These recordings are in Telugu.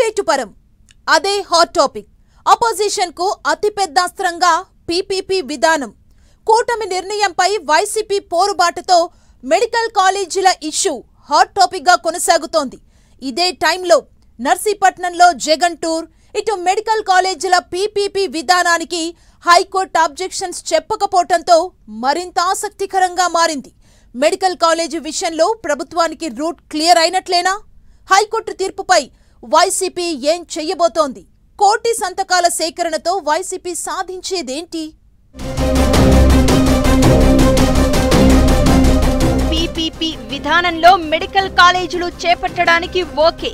ప్రైవేటు పరం అదే హాట్ టాపిక్. అపోజిషన్ కు అతిపెద్ద అస్త్రంగా పీపీపీ విధానం. కూటమి నిర్ణయంపై వైసీపీ పోరుబాటుతో మెడికల్ కాలేజీల ఇష్యూ హాట్ టాపిక్ గా కొనసాగుతోంది. ఇదే టైంలో నర్సీపట్నంలో జగన్ టూర్, ఇటు మెడికల్ కాలేజీల పీపీపీ విధానానికి హైకోర్టు అబ్జెక్షన్స్ చెప్పకపోవడంతో మరింత ఆసక్తికరంగా మారింది. మెడికల్ కాలేజీ విషయంలో ప్రభుత్వానికి రూట్ క్లియర్ అయినట్లేనా? హైకోర్టు తీర్పుపై వైసీపీ ఏం చెయ్యబోతోంది? కోటి సంతకాల సేకరణతో వైసీపీ సాధించేదేంటి? పీపీపీ విధానంలో మెడికల్ కాలేజీలు చేపట్టడానికి ఓకే.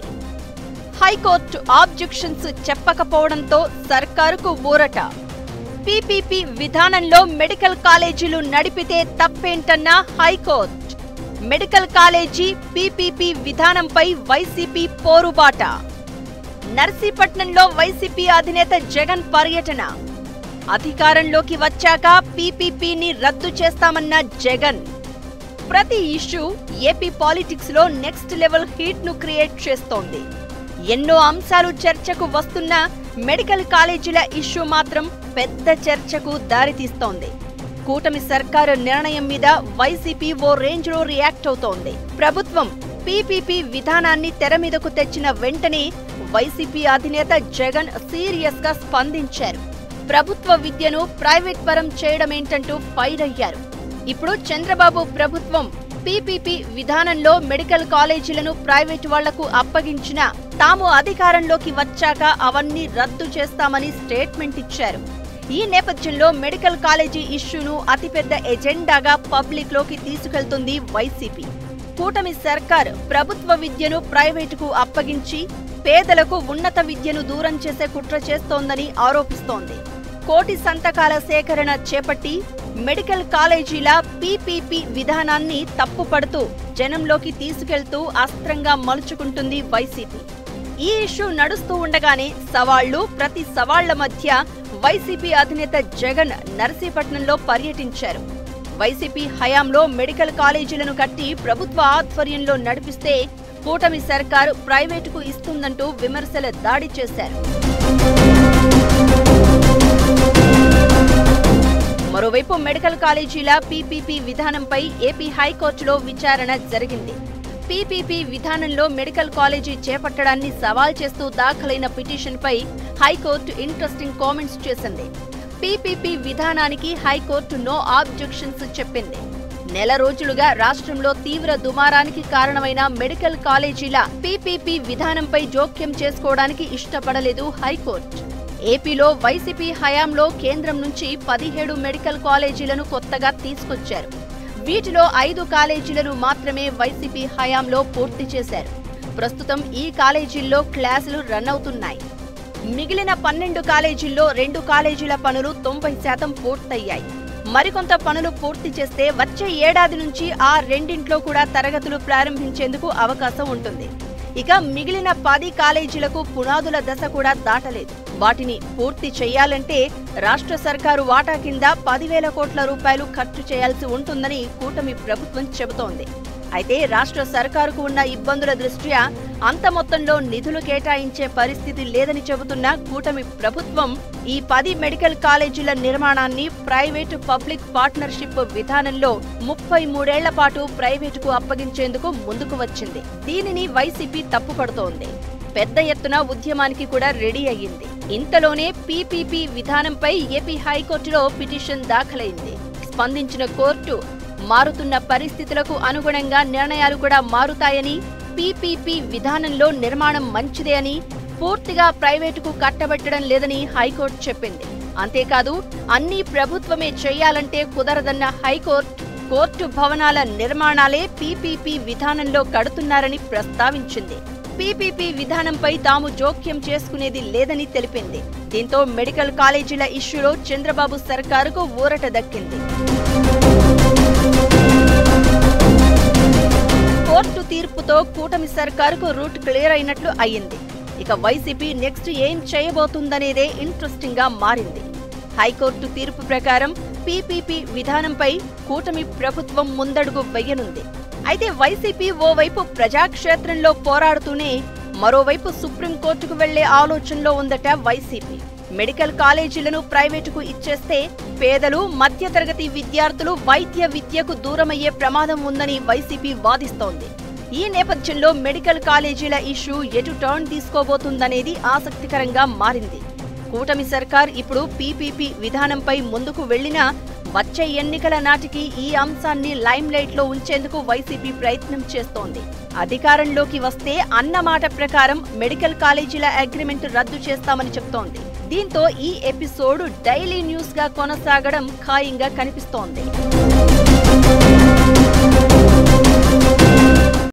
హైకోర్టు ఆబ్జెక్షన్స్ చెప్పకపోవడంతో సర్కారుకు ఊరట. పీపీపీ విధానంలో మెడికల్ కాలేజీలు నడిపితే తప్పేంటన్న హైకోర్టు. మెడికల్ కాలేజీ పీపీపీ విధానంపై వైసీపీ పోరుబాట. నర్సీపట్నంలో వైసీపీ అధినేత జగన్ పర్యటన. అధికారంలోకి వచ్చాక పీపీపీని రద్దు చేస్తామన్న జగన్. ప్రతి ఇష్యూ ఏపీ పాలిటిక్స్ లో నెక్స్ట్ లెవెల్ హీట్ ను క్రియేట్ చేస్తోంది. ఎన్నో అంశాలు చర్చకు వస్తున్నా మెడికల్ కాలేజీల ఇష్యూ మాత్రం పెద్ద చర్చకు దారితీస్తోంది. కూటమి సర్కారు నిర్ణయం మీద వైసీపీ ఓ రేంజ్ లో రియాక్ట్ అవుతోంది. ప్రభుత్వం పీపీపీ విధానాన్ని తెర మీదకు తెచ్చిన వెంటనే వైసీపీ అధినేత జగన్ సీరియస్ గా స్పందించారు. ప్రభుత్వ విద్యను ప్రైవేట్ పరం చేయడమేంటంటూ ఫైర్ అయ్యారు. ఇప్పుడు చంద్రబాబు ప్రభుత్వం పీపీపీ విధానంలో మెడికల్ కాలేజీలను ప్రైవేటు వాళ్లకు అప్పగించినా తాము అధికారంలోకి వచ్చాక అవన్నీ రద్దు చేస్తామని స్టేట్మెంట్ ఇచ్చారు. ఈ నేపథ్యంలో మెడికల్ కాలేజీ ఇష్యూను అతిపెద్ద ఎజెండాగా పబ్లిక్ లోకి తీసుకెళ్తుంది వైసీపీ. కూటమి సర్కార్ ప్రభుత్వ విద్యను ప్రైవేటుకు అప్పగించి పేదలకు ఉన్నత విద్యను దూరం చేసే కుట్ర చేస్తోందని ఆరోపిస్తోంది. కోటి సంతకాల సేకరణ చేపట్టి మెడికల్ కాలేజీల పీపీపీ విధానాన్ని తప్పుపడుతూ జనంలోకి తీసుకెళ్తూ అస్త్రంగా మలుచుకుంటుంది వైసీపీ. ఈ ఇష్యూ నడుస్తూ ఉండగానే సవాళ్లు, ప్రతి సవాళ్ల మధ్య వైసీపీ అధినేత జగన్ నర్సీపట్నంలో పర్యటించారు. వైసీపీ హయాంలో మెడికల్ కాలేజీలను కట్టి ప్రభుత్వ ఆధ్వర్యంలో నడిపిస్తే కూటమి సర్కారు ప్రైవేటుకు ఇస్తుందంటూ విమర్శల దాడి చేశారు. మరోవైపు మెడికల్ కాలేజీల పీపీపీ విధానంపై ఏపీ హైకోర్టులో విచారణ జరిగింది. పీపీపీ విధానంలో మెడికల్ కాలేజీ చేపట్టడాన్ని సవాల్ చేస్తూ దాఖలైన పిటిషన్పై హైకోర్టు ఇంట్రెస్టింగ్ కామెంట్స్ చేసింది. పీపీపీ విధానానికి హైకోర్టు నో ఆబ్జెక్షన్స్ చెప్పింది. నెల రోజులుగా రాష్ట్రంలో తీవ్ర దుమారానికి కారణమైన మెడికల్ కాలేజీల పీపీపీ విధానంపై జోక్యం చేసుకోవడానికి ఇష్టపడలేదు హైకోర్టు. ఏపీలో వైసీపీ హయాంలో కేంద్రం నుంచి 17 మెడికల్ కాలేజీలను కొత్తగా తీసుకొచ్చారు. వీటిలో 5 కాలేజీలను మాత్రమే వైసీపీ హయాంలో పూర్తి చేశారు. ప్రస్తుతం ఈ కాలేజీల్లో క్లాసులు రన్ అవుతున్నాయి. మిగిలిన 12 కాలేజీల్లో 2 కాలేజీల పనులు 90% పూర్తయ్యాయి. మరికొంత పనులు పూర్తి చేస్తే వచ్చే ఏడాది నుంచి ఆ రెండింట్లో కూడా తరగతులు ప్రారంభించేందుకు అవకాశం ఉంటుంది. ఇక మిగిలిన 10 కాలేజీలకు పునాదుల దశ కూడా దాటలేదు. వాటిని పూర్తి చేయాలంటే రాష్ట్ర సర్కారు వాటా కింద 10,000 కోట్ల రూపాయలు ఖర్చు చేయాల్సి ఉంటుందని కూటమి ప్రభుత్వం చెబుతోంది. అయితే రాష్ట్ర సర్కారుకు ఉన్న ఇబ్బందుల దృష్ట్యా అంత మొత్తంలో నిధులు కేటాయించే పరిస్థితి లేదని చెబుతున్న కూటమి ప్రభుత్వం ఈ 10 మెడికల్ కాలేజీల నిర్మాణాన్ని ప్రైవేటు పబ్లిక్ పార్ట్నర్షిప్ విధానంలో 33 ఏళ్ల పాటు ప్రైవేటుకు అప్పగించేందుకు ముందుకు వచ్చింది. దీనిని వైసీపీ తప్పుపడుతోంది. పెద్ద ఎత్తున ఉద్యమానికి కూడా రెడీ అయ్యింది. ఇంతలోనే పీపీపీ విధానంపై ఏపీ హైకోర్టులో పిటిషన్ దాఖలైంది. స్పందించిన కోర్టు మారుతున్న పరిస్థితులకు అనుగుణంగా నిర్ణయాలు కూడా మారుతాయని, పీపీపీ విధానంలో నిర్మాణం మంచిదే అని, పూర్తిగా ప్రైవేటుకు కట్టబెట్టడం లేదని హైకోర్టు చెప్పింది. అంతేకాదు అన్నీ ప్రభుత్వమే చేయాలంటే కుదరదన్న హైకోర్టు కోర్టు భవనాల నిర్మాణాలే పీపీపీ విధానంలో కడుతున్నారని ప్రస్తావించింది. పీపీపీ విధానంపై తాము జోక్యం చేసుకునేది లేదని తెలిపింది. దీంతో మెడికల్ కాలేజీల ఇష్యూలో చంద్రబాబు సర్కారుకు ఊరట దక్కింది. కోర్టు తీర్పుతో కూటమి సర్కారుకు రూట్ క్లియర్ అయినట్లు అయ్యింది. ఇక వైసీపీ నెక్స్ట్ ఏం చేయబోతుందనేదే ఇంట్రెస్టింగ్ గా మారింది. హైకోర్టు తీర్పు ప్రకారం పీపీపీ విధానంపై కూటమి ప్రభుత్వం ముందడుగు వెయ్యనుంది. అయితే వైసీపీ ఓవైపు ప్రజాక్షేత్రంలో పోరాడుతూనే మరోవైపు సుప్రీంకోర్టుకు వెళ్లే ఆలోచనలో ఉందట వైసీపీ. మెడికల్ కాలేజీలను ప్రైవేటుకు ఇచ్చేస్తే పేదలు, మధ్యతరగతి విద్యార్థులు వైద్య విద్యకు దూరమయ్యే ప్రమాదం ఉందని వైసీపీ వాదిస్తోంది. ఈ నేపథ్యంలో మెడికల్ కాలేజీల ఇష్యూ ఎటు టర్న్ తీసుకోబోతుందనేది ఆసక్తికరంగా మారింది. కూటమి సర్కార్ ఇప్పుడు పీపీపీ విధానంపై ముందుకు వెళ్లినా వచ్చే ఎన్నికల నాటికి ఈ అంశాన్ని లైమ్లైట్ లో ఉంచేందుకు వైసీపీ ప్రయత్నం చేస్తోంది. అధికారంలోకి వస్తే అన్నమాట ప్రకారం మెడికల్ కాలేజీల అగ్రిమెంట్ రద్దు చేస్తామని చెప్తోంది. దీంతో ఈ ఎపిసోడ్ డైలీ న్యూస్ గా కొనసాగడం ఖాయంగా కనిపిస్తోంది.